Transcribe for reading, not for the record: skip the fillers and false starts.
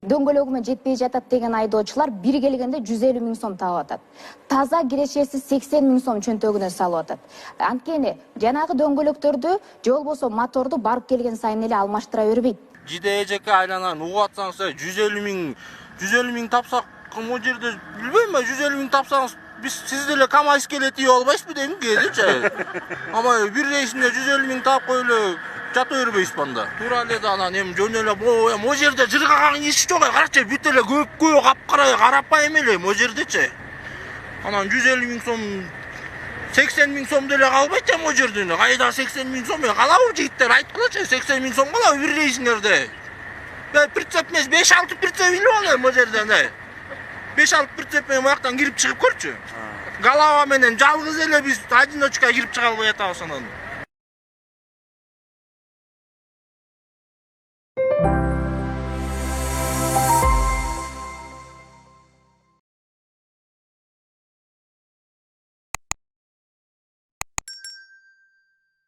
Дөңгөлөгүмө жетпей жатат деген айдоочулар бир келгенде 150 000 сом таап атат. Таза кирешеси 80 000 сом чөнтөгүнө салып атат. Анткени жанагы дөңгөлөктөрдү же болбосо моторду барып келген сайын эле алмаштыра бербейт. Жийде ЭЖЕКЕ айланайын угуп атсаңыз 150 000 тапсак могу жерде билбейм, 150 000 тапсаңыз биз сиз деле КАМАЗИСТКЕ эле тийип албайсызбы дейм кээдечи. Ама бир рейсинде 150 000 таап коюп эле жата бербейсизби анда. Туура эле да анан эми жөн эле могу жерде жыргаган иш жок, карачы бүт эле көпкө капкара карапайым эле могу жердечи. Анан 150 000 сом 80 000 сом деле калбайт могу жерде. Кайда 80 000 сом калабы жигиттер айткылачы, 80 000 сом калабы бир рейсиңерде. Прицеп эмес 5-6 прицеп илип алайын могу жерде. 5-6 прицеп менен бияктан кирип чыгып көрчү. Голова менен жалгыз эле биз АЙДООЧУга кирип чыга албай атабыз анан.